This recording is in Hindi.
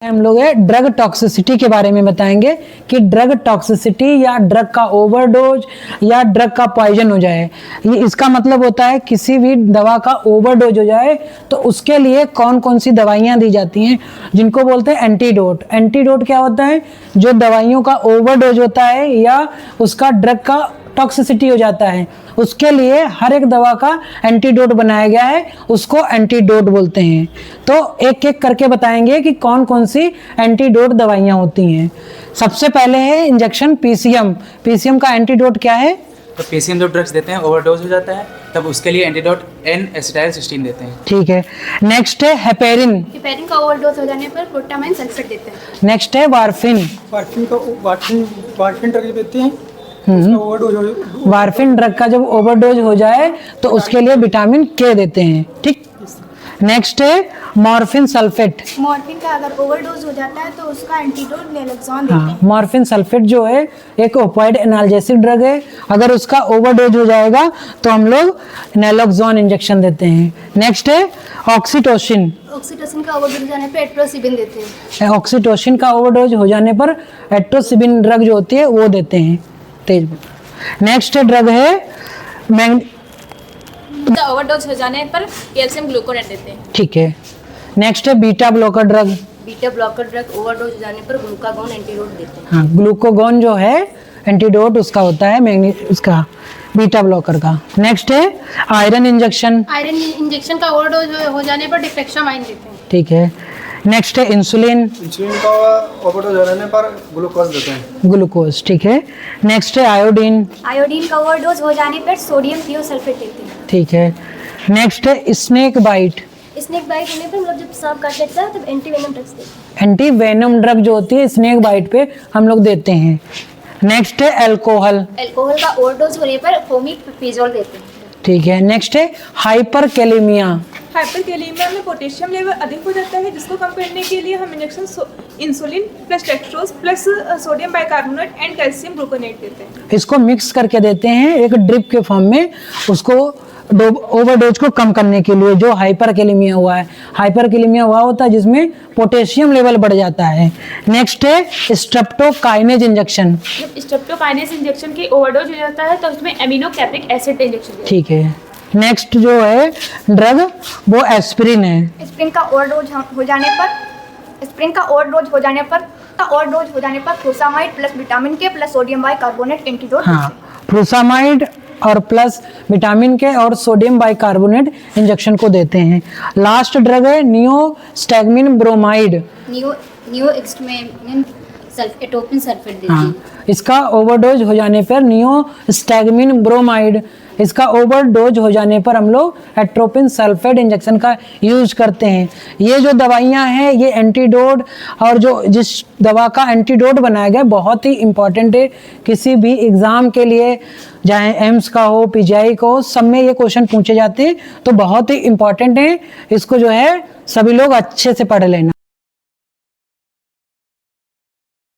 हम लोग ड्रग टॉक्सिसिटी के बारे में बताएंगे कि ड्रग टॉक्सिसिटी या ड्रग का ओवरडोज या ड्रग का पॉइजन हो जाए। ये इसका मतलब होता है किसी भी दवा का ओवरडोज हो जाए तो उसके लिए कौन कौन सी दवाइयाँ दी जाती हैं, जिनको बोलते हैं एंटीडोट। एंटीडोट क्या होता है? जो दवाइयों का ओवरडोज होता है या उसका ड्रग का टॉक्सिसिटी हो जाता है, उसके लिए हर एक दवा का एंटीडोट बनाया गया है, उसको एंटीडोट बोलते हैं। तो एक एक करके बताएंगे कि कौन कौन सी एंटीडोट दवाइयाँ होती हैं। सबसे पहले है इंजेक्शन पीसीएम। पीसीएम का एंटीडोट क्या है? तो पीसीएम जो ड्रग्स देते हैं ओवरडोज हो जाता है, तब उसके लिए एंटीडोट N-एसिटाइल-सिस्टीन देते हैं। ठीक है। नेक्स्ट है हेपेरिन। हेपेरिन का ओवरडोज हो जाने पर ग्लूटामाइन सल्फेट देते हैं। नेक्स्ट है वारफिन। वारफिन ड्रग देते हैं। वारफिन ड्रग का जब ओवरडोज हो जाए तो उसके लिए विटामिन के देते हैं। ठीक। नेक्स्ट है मॉर्फिन सल्फेट। मॉर्फिन का अगर ओवरडोज हो जाता है तो उसका एंटीडोट नैलोक्सोन देते हैं। मॉर्फिन सल्फेट जो है एक ओपाइड एनाल्जेसिक ड्रग है, अगर उसका ओवरडोज हो जाएगा तो हम लोग नैलोक्सोन इंजेक्शन देते हैं। नेक्स्ट है ऑक्सीटोसिन। ऑक्सीटोसिन का ओवरडोज हो जाने पर एट्रोसिबिन देते हैं। ऑक्सीटोसिन का ओवरडोज हो जाने पर एट्रोसिबिन ड्रग जो होती है वो देते हैं। तेज। नेक्स्ट ड्रग है ओवरडोज हो जाने पर कैल्शियम ग्लूकोनेट देते हैं। ठीक है। नेक्स्ट है beta blocker drug. Beta blocker drug overdose हो जाने पर ग्लूकागोन एंटीडोट देते हैं। हाँ, ग्लूकोगोन जो है एंटीडोट उसका होता है उसका बीटा ब्लॉकर का। नेक्स्ट है आयरन इंजेक्शन। आयरन इंजेक्शन का ओवरडोज हो जाने पर डिफ्लेक्सामाइन देते हैं। ठीक है। नेक्स्ट है इंसुलिन। इंसुलिन का ओवरडोज हो जाने पर ग्लूकोज देते हैं। ग्लूकोज। ठीक है। नेक्स्ट है आयोडीन। आयोडीन का ओवरडोज हो जाने पर सोडियम थियोसल्फेट देते हैं। ठीक है। नेक्स्ट है स्नेक बाइट। स्नेक बाइट होने पर मतलब जब सांप काट लेता है तब एंटीवेनम ड्रग्स देते हैं। एंटी वेनम ड्रग जो होती है स्नेक बाइट पे हम लोग देते हैं। नेक्स्ट है अल्कोहल। अल्कोहल का ओवरडोज होने पर फोमिपिजोल देते हैं। ठीक है। नेक्स्ट है हाइपरकैलेमिया। हाइपरकैलेमिया में पोटेशियम लेवल अधिक हो जाता है, जिसको कम करने के लिए हम injection insulin plus dextrose plus sodium bicarbonate and calcium gluconate देते हैं। इसको मिक्स करके देते हैं एक ड्रिप के फॉर्म में, उसको ओवरडोज को कम करने के लिए। जो हाइपरकैलेमिया हुआ है, हाइपरकैलेमिया हुआ होता है जिसमें पोटेशियम लेवल बढ़ जाता है। नेक्स्ट है स्ट्रेप्टोकाइनेज इंजेक्शन। जब स्ट्रेप्टोकाइनेज इंजेक्शन की ओवरडोज हो जाता है तो उसमें एमिनोकैप्रिक एसिड इंजेक्शन। ठीक है। नेक्स्ट जो है ड्रग वो एस्पिरिन है। एस्पिरिन का ओवरडोज हो जाने पर फ्रूसामाइड प्लस विटामिन के प्लस सोडियम बाइकार्बोनेट एंटीडोट। हाँ, फ्रूसामाइड और प्लस विटामिन के और सोडियम बाइकार्बोनेट इंजेक्शन को देते हैं। लास्ट ड्रग है नियोस्टैग्मिन ब्रोमाइड। नियोएक्सटमिन एटोपिन सल्फेट देते हैं। इसका ओवरडोज हो जाने पर नियोस्टैग्मिन ब्रोमाइड, इसका ओवरडोज हो जाने पर हम लोग एट्रोपिन सल्फेट इंजेक्शन का यूज करते हैं। ये जो दवाइयाँ हैं ये एंटीडोट, और जो जिस दवा का एंटीडोट बनाया गया बहुत ही इम्पॉर्टेंट है किसी भी एग्ज़ाम के लिए, चाहे एम्स का हो पीजीआई का हो, सब में ये क्वेश्चन पूछे जाते हैं, तो बहुत ही इम्पॉर्टेंट है। इसको जो है सभी लोग अच्छे से पढ़ लेना।